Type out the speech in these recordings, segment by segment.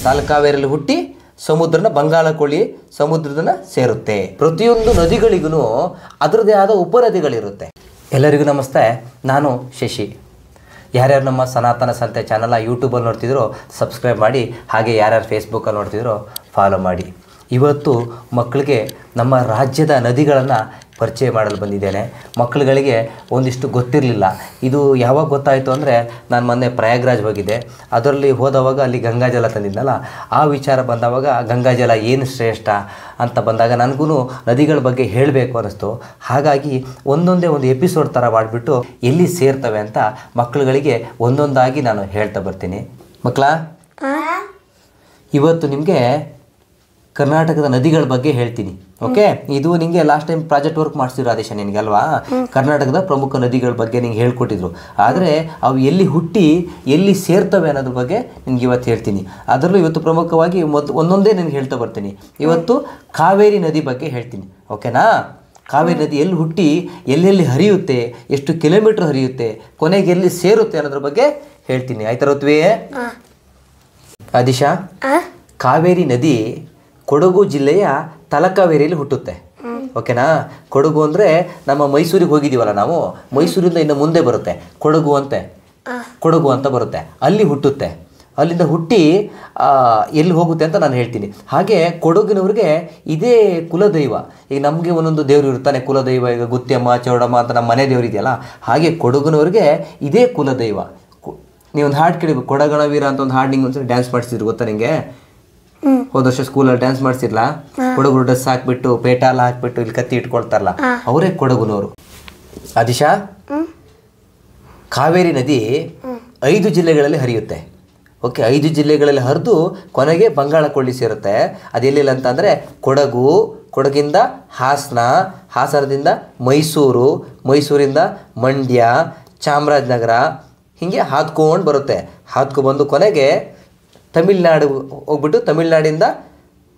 ತಲಕಾವೇರಿಯಲ್ಲಿ ಹುಟ್ಟಿ ಸಮುದ್ರನ ಬಂಗಾಳಕೊಳ್ಳಿ ಸಮುದ್ರದನ್ನ ಸೇರುತ್ತೆ. ಪ್ರತಿಯೊಂದು ನದಿಗಳಿಗೂ ಅದರದೇ ಆದ ಉಪನದಿಗಳಿರುತ್ತೆ. ಎಲ್ಲರಿಗೂ ನಮಸ್ತೆ, ನಾನು ಶಶಿ. ಯಾರ್ಯಾರು ನಮ್ಮ ಸನಾತನ ಸಂತೆ ಚಾನಲ್ನ ಯೂಟ್ಯೂಬಲ್ಲಿ ನೋಡ್ತಿದ್ರೋ ಸಬ್ಸ್ಕ್ರೈಬ್ ಮಾಡಿ, ಹಾಗೆ ಯಾರ್ಯಾರು ಫೇಸ್ಬುಕ್ಕಲ್ಲಿ ನೋಡ್ತಿದ್ರೋ ಫಾಲೋ ಮಾಡಿ. ಇವತ್ತು ಮಕ್ಕಳಿಗೆ ನಮ್ಮ ರಾಜ್ಯದ ನದಿಗಳನ್ನು ಪರಿಚಯ ಮಾಡಲು ಬಂದಿದ್ದೇನೆ. ಮಕ್ಕಳುಗಳಿಗೆ ಒಂದಿಷ್ಟು ಗೊತ್ತಿರಲಿಲ್ಲ. ಇದು ಯಾವಾಗ ಗೊತ್ತಾಯಿತು ಅಂದರೆ, ನಾನು ಮೊನ್ನೆ ಪ್ರಯಾಗ್ರಾಜ್ ಹೋಗಿದ್ದೆ. ಅದರಲ್ಲಿ ಹೋದವಾಗ ಅಲ್ಲಿ ಗಂಗಾಜಲ ತಂದಿದ್ದನಲ್ಲ, ಆ ವಿಚಾರ ಬಂದವಾಗ ಗಂಗಾಜಲ ಏನು ಶ್ರೇಷ್ಠ ಅಂತ ಬಂದಾಗ ನನಗೂ ನದಿಗಳ ಬಗ್ಗೆ ಹೇಳಬೇಕು ಅನ್ನಿಸ್ತು. ಹಾಗಾಗಿ ಒಂದೊಂದೇ ಒಂದು ಎಪಿಸೋಡ್ ಥರ ಮಾಡಿಬಿಟ್ಟು ಎಲ್ಲಿ ಸೇರ್ತವೆ ಅಂತ ಮಕ್ಕಳುಗಳಿಗೆ ಒಂದೊಂದಾಗಿ ನಾನು ಹೇಳ್ತಾ ಬರ್ತೀನಿ. ಮಕ್ಕಳ, ಇವತ್ತು ನಿಮಗೆ ಕರ್ನಾಟಕದ ನದಿಗಳ ಬಗ್ಗೆ ಹೇಳ್ತೀನಿ. ಓಕೆ, ಇದು ನಿಮಗೆ ಲಾಸ್ಟ್ ಟೈಮ್ ಪ್ರಾಜೆಕ್ಟ್ ವರ್ಕ್ ಮಾಡಿಸಿರೋ ಆದೇಶ ನಿನಗೆ ಅಲ್ವಾ? ಕರ್ನಾಟಕದ ಪ್ರಮುಖ ನದಿಗಳ ಬಗ್ಗೆ ನಿಂಗೆ ಹೇಳ್ಕೊಟ್ಟಿದ್ರು. ಆದರೆ ಅವು ಎಲ್ಲಿ ಹುಟ್ಟಿ ಎಲ್ಲಿ ಸೇರ್ತವೆ ಅನ್ನೋದ್ರ ಬಗ್ಗೆ ನಿನ್ಗೆ ಇವತ್ತು ಹೇಳ್ತೀನಿ. ಅದರಲ್ಲೂ ಇವತ್ತು ಪ್ರಮುಖವಾಗಿ ಒಂದೊಂದೇ ನಿನ್ಗೆ ಹೇಳ್ತಾ ಬರ್ತೀನಿ. ಇವತ್ತು ಕಾವೇರಿ ನದಿ ಬಗ್ಗೆ ಹೇಳ್ತೀನಿ. ಓಕೆನಾ? ಕಾವೇರಿ ನದಿ ಎಲ್ಲಿ ಹುಟ್ಟಿ ಎಲ್ಲೆಲ್ಲಿ ಹರಿಯುತ್ತೆ, ಎಷ್ಟು ಕಿಲೋಮೀಟ್ರ್ ಹರಿಯುತ್ತೆ, ಕೊನೆಗೆ ಎಲ್ಲಿ ಸೇರುತ್ತೆ ಅನ್ನೋದ್ರ ಬಗ್ಗೆ ಹೇಳ್ತೀನಿ. ಆಯ್ತಾ ಋತ್ವಿ? ಆದಿಶಾ, ಕಾವೇರಿ ನದಿ ಕೊಡಗು ಜಿಲ್ಲೆಯ ತಲಕಾವೇರಿಯಲ್ಲಿ ಹುಟ್ಟುತ್ತೆ. ಓಕೆನಾ? ಕೊಡಗು ಅಂದರೆ ನಮ್ಮ ಮೈಸೂರಿಗೆ ಹೋಗಿದ್ದೀವಲ್ಲ ನಾವು, ಮೈಸೂರಿಂದ ಇನ್ನು ಮುಂದೆ ಬರುತ್ತೆ ಕೊಡಗು ಅಂತ ಬರುತ್ತೆ, ಅಲ್ಲಿ ಹುಟ್ಟುತ್ತೆ. ಅಲ್ಲಿಂದ ಹುಟ್ಟಿ ಎಲ್ಲಿ ಹೋಗುತ್ತೆ ಅಂತ ನಾನು ಹೇಳ್ತೀನಿ. ಹಾಗೆ ಕೊಡಗಿನವ್ರಿಗೆ ಇದೇ ಕುಲದೈವ. ಈಗ ನಮಗೆ ಒಂದೊಂದು ದೇವರು ಇರ್ತಾನೆ ಕುಲದೈವ. ಈಗ ಗುತ್ಯಮ್ಮ, ಚೌಡಮ್ಮ ಅಂತ ನಮ್ಮ ಮನೆ ದೇವರು ಇದೆಯಲ್ಲ, ಹಾಗೆ ಕೊಡಗಿನವ್ರಿಗೆ ಇದೇ ಕುಲದೈವ. ನೀವೊಂದು ಹಾಡು ಕೇಳಿಬೇಕು, ಕೊಡಗಣವೀರ ಅಂತ ಒಂದು ಹಾಡು ನಿಂಗೆ ಒಂದ್ಸಲ ಡ್ಯಾನ್ಸ್ ಮಾಡಿಸಿದ್ರು, ಗೊತ್ತಾ ನಿಮಗೆ? ಹೋದ ವರ್ಷ ಸ್ಕೂಲಲ್ಲಿ ಡ್ಯಾನ್ಸ್ ಮಾಡಿಸಿರ್ಲಾ? ಕೊಡಗು ಡ್ರೆಸ್ ಹಾಕ್ಬಿಟ್ಟು ಪೇಟಾಲ ಹಾಕ್ಬಿಟ್ಟು ಇಲ್ಲಿ ಕತ್ತಿ ಇಟ್ಕೊಳ್ತಾರಲ್ಲ, ಅವರೇ ಕೊಡಗುನವರು. ಆದಿಶಾ, ಕಾವೇರಿ ನದಿ 5 ಜಿಲ್ಲೆಗಳಲ್ಲಿ ಹರಿಯುತ್ತೆ. ಓಕೆ, 5 ಜಿಲ್ಲೆಗಳಲ್ಲಿ ಹರಿದು ಕೊನೆಗೆ ಬಂಗಾಳಕೊಳ್ಳಿ ಸೇರುತ್ತೆ. ಅದೆಲ್ಲಿಲ್ಲ ಅಂತಂದರೆ ಕೊಡಗಿಂದ ಹಾಸನ, ಹಾಸನದಿಂದ ಮೈಸೂರು, ಮೈಸೂರಿಂದ ಮಂಡ್ಯ, ಚಾಮರಾಜನಗರ, ಹೀಗೆ ಹಾದ್ಕೊಂಡು ಬರುತ್ತೆ. ಹಾದ್ಕೊಬಂದು ಕೊನೆಗೆ ತಮಿಳ್ನಾಡು ಹೋಗ್ಬಿಟ್ಟು ತಮಿಳ್ನಾಡಿಂದ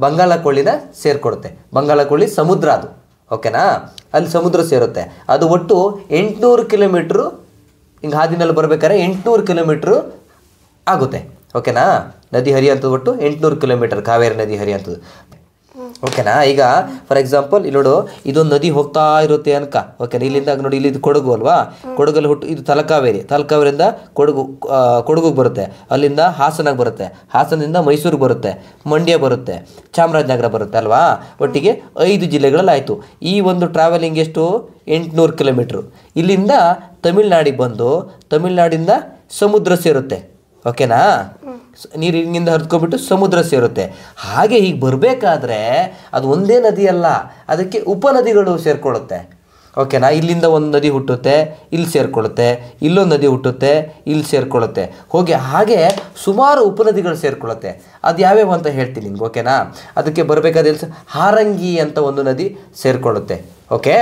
ಬಂಗಾಳಕೊಳ್ಳಿನ ಸೇರಿಕೊಡುತ್ತೆ. ಬಂಗಾಳಕೊಳ್ಳಿ ಸಮುದ್ರ ಅದು. ಓಕೆನಾ? ಅಲ್ಲಿ ಸಮುದ್ರ ಸೇರುತ್ತೆ. ಅದು ಒಟ್ಟು 800 ಕಿಲೋಮೀಟ್ರು ಹಿಂಗೆ ಹಾದಿನಲ್ಲಿ ಬರಬೇಕಾದ್ರೆ 800 ಕಿಲೋಮೀಟ್ರು ಆಗುತ್ತೆ. ಓಕೆನಾ? ನದಿ ಹರಿಯಂಥದ್ದು ಒಟ್ಟು 800 ಕಿಲೋಮೀಟರ್ ಕಾವೇರಿ ನದಿ ಹರಿಯಂಥದ್ದು. ಓಕೆನಾ? ಈಗ ಫಾರ್ ಎಕ್ಸಾಂಪಲ್ ಇಲ್ಲಿ ನೋಡು, ಇದೊಂದು ನದಿ ಹೋಗ್ತಾ ಇರುತ್ತೆ ಅನ್ಕ. ಓಕೆನಾ? ಇಲ್ಲಿಂದ ನೋಡಿ, ಇಲ್ಲಿ ಕೊಡಗು ಅಲ್ವಾ? ಕೊಡಗಲ್ಲಿ ಹುಟ್ಟು ಇದು ತಲಕಾವೇರಿಯಿಂದ ಕೊಡಗುಗೆ ಬರುತ್ತೆ. ಅಲ್ಲಿಂದ ಹಾಸನಕ್ಕೆ ಬರುತ್ತೆ, ಹಾಸನದಿಂದ ಮೈಸೂರಿಗೆ ಬರುತ್ತೆ, ಮಂಡ್ಯ ಬರುತ್ತೆ, ಚಾಮರಾಜನಗರ ಬರುತ್ತೆ ಅಲ್ವಾ? ಒಟ್ಟಿಗೆ 5 ಜಿಲ್ಲೆಗಳಲ್ಲಿ ಆಯಿತು. ಈ ಒಂದು ಟ್ರಾವೆಲಿಂಗ್ ಎಷ್ಟು? 800 ಕಿಲೋಮೀಟ್ರು. ಇಲ್ಲಿಂದ ತಮಿಳ್ನಾಡಿಗೆ ಬಂದು ತಮಿಳ್ನಾಡಿಂದ ಸಮುದ್ರ ಸೇರುತ್ತೆ. ಓಕೆನಾ? ನೀರು ಹಿಂಗಿಂದ ಹರಿದ್ಕೊಬಿಟ್ಟು ಸಮುದ್ರ ಸೇರುತ್ತೆ. ಹಾಗೆ ಹೀಗೆ ಬರಬೇಕಾದ್ರೆ ಅದು ಒಂದೇ ನದಿ ಅಲ್ಲ, ಅದಕ್ಕೆ ಉಪನದಿಗಳು ಸೇರಿಕೊಳ್ಳುತ್ತೆ. ಓಕೆನಾ? ಇಲ್ಲಿಂದ ಒಂದು ನದಿ ಹುಟ್ಟುತ್ತೆ, ಇಲ್ಲಿ ಸೇರಿಕೊಳ್ಳುತ್ತೆ, ಇಲ್ಲೊಂದು ನದಿ ಹುಟ್ಟುತ್ತೆ, ಇಲ್ಲಿ ಸೇರಿಕೊಳ್ಳುತ್ತೆ. ಹಾಗೆ ಸುಮಾರು ಉಪನದಿಗಳು ಸೇರಿಕೊಳ್ಳುತ್ತೆ. ಅದು ಯಾವ್ಯಾವ ಅಂತ ಹೇಳ್ತೀನಿ ನಿಮ್ಗೆ. ಓಕೆನಾ? ಅದಕ್ಕೆ ಬರಬೇಕಾದ್ರೆ ಹಾರಂಗಿ ಅಂತ ಒಂದು ನದಿ ಸೇರಿಕೊಳ್ಳುತ್ತೆ. ಓಕೆ,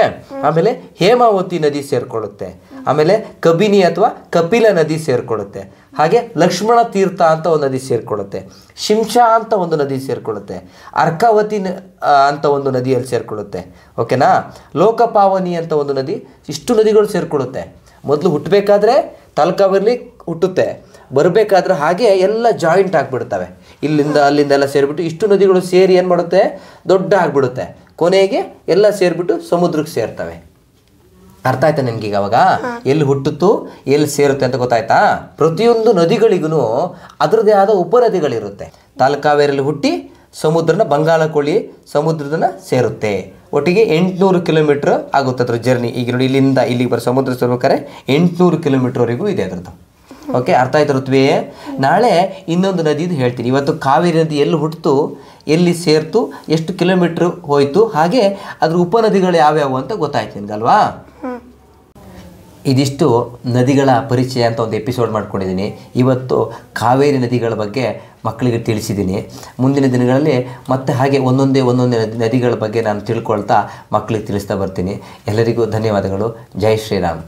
ಆಮೇಲೆ ಹೇಮಾವತಿ ನದಿ ಸೇರಿಕೊಳ್ಳುತ್ತೆ, ಆಮೇಲೆ ಕಬಿನಿ ಅಥವಾ ಕಪಿಲ ನದಿ ಸೇರಿಕೊಳ್ಳುತ್ತೆ, ಹಾಗೆ ಲಕ್ಷ್ಮಣ ತೀರ್ಥ ಅಂತ ಒಂದು ನದಿ ಸೇರಿಕೊಳ್ಳುತ್ತೆ, ಶಿಂಷಾ ಅಂತ ಒಂದು ನದಿ ಸೇರಿಕೊಳ್ಳುತ್ತೆ, ಅರ್ಕಾವತಿ ಅಂತ ಒಂದು ನದಿಯಲ್ಲಿ ಸೇರಿಕೊಳ್ಳುತ್ತೆ. ಓಕೆನಾ? ಲೋಕಪಾವನಿ ಅಂತ ಒಂದು ನದಿ. ಇಷ್ಟು ನದಿಗಳು ಸೇರಿಕೊಳ್ಳುತ್ತೆ. ಮೊದಲು ಹುಟ್ಟಬೇಕಾದ್ರೆ ತಲಕಾವೇರಿಲಿ ಹುಟ್ಟುತ್ತೆ, ಬರಬೇಕಾದ್ರೆ ಹಾಗೆ ಎಲ್ಲ ಜಾಯಿಂಟ್ ಆಗಿಬಿಡ್ತವೆ. ಇಲ್ಲಿಂದ ಅಲ್ಲಿಂದ ಎಲ್ಲ ಸೇರಿಬಿಟ್ಟು ಇಷ್ಟು ನದಿಗಳು ಸೇರಿ ಏನು ಮಾಡುತ್ತೆ? ದೊಡ್ಡ ಆಗಿಬಿಡುತ್ತೆ. ಕೊನೆಗೆ ಎಲ್ಲ ಸೇರಿಬಿಟ್ಟು ಸಮುದ್ರಕ್ಕೆ ಸೇರ್ತವೆ. ಅರ್ಥ ಆಯ್ತಾ ನಿಮ್ಗೀಗ? ಅವಾಗ ಎಲ್ಲಿ ಹುಟ್ಟುತ್ತು ಎಲ್ಲಿ ಸೇರುತ್ತೆ ಅಂತ ಗೊತ್ತಾಯ್ತಾ? ಪ್ರತಿಯೊಂದು ನದಿಗಳಿಗೂ ಅದರದೇ ಆದ ಉಪನದಿಗಳಿರುತ್ತೆ. ತಲಕಾವೇರಿಯಲ್ಲಿ ಹುಟ್ಟಿ ಸಮುದ್ರನ ಬಂಗಾಳಕೊಳ್ಳಿ ಸಮುದ್ರದನ್ನ ಸೇರುತ್ತೆ. ಒಟ್ಟಿಗೆ 800 ಕಿಲೋಮೀಟ್ರ್ ಆಗುತ್ತೆ ಅದ್ರ ಜರ್ನಿ. ಈಗ ನೋಡಿ, ಇಲ್ಲಿಂದ ಇಲ್ಲಿಗೆ ಬರೋ ಸಮುದ್ರ ಸೇರ್ಬೇಕಾದ್ರೆ 800 ಕಿಲೋಮೀಟ್ರ್ವರೆಗೂ ಇದೆ ಅದರದ್ದು. ಓಕೆ, ಅರ್ಥ ಆಯ್ತು ಋತ್ವಿ? ನಾಳೆ ಇನ್ನೊಂದು ನದಿದು ಹೇಳ್ತೀನಿ. ಇವತ್ತು ಕಾವೇರಿ ನದಿ ಎಲ್ಲಿ ಹುಟ್ಟಿತು, ಎಲ್ಲಿ ಸೇರ್ತು, ಎಷ್ಟು ಕಿಲೋಮೀಟ್ರ್ ಹೋಯಿತು, ಹಾಗೆ ಅದ್ರ ಉಪನದಿಗಳು ಯಾವ್ಯಾವು ಅಂತ ಗೊತ್ತಾಯ್ತು ನಿಮ್ಗಲ್ವಾ? ಇದಿಷ್ಟು ನದಿಗಳ ಪರಿಚಯ ಅಂತ ಒಂದು ಎಪಿಸೋಡ್ ಮಾಡ್ಕೊಂಡಿದ್ದೀನಿ. ಇವತ್ತು ಕಾವೇರಿ ನದಿಗಳ ಬಗ್ಗೆ ಮಕ್ಕಳಿಗೆ ತಿಳಿಸಿದ್ದೀನಿ. ಮುಂದಿನ ದಿನಗಳಲ್ಲಿ ಮತ್ತೆ ಹಾಗೆ ಒಂದೊಂದೇ ನದಿಗಳ ಬಗ್ಗೆ ನಾನು ತಿಳ್ಕೊಳ್ತಾ ಮಕ್ಕಳಿಗೆ ತಿಳಿಸ್ತಾ ಬರ್ತೀನಿ. ಎಲ್ಲರಿಗೂ ಧನ್ಯವಾದಗಳು. ಜೈ ಶ್ರೀರಾಮ್.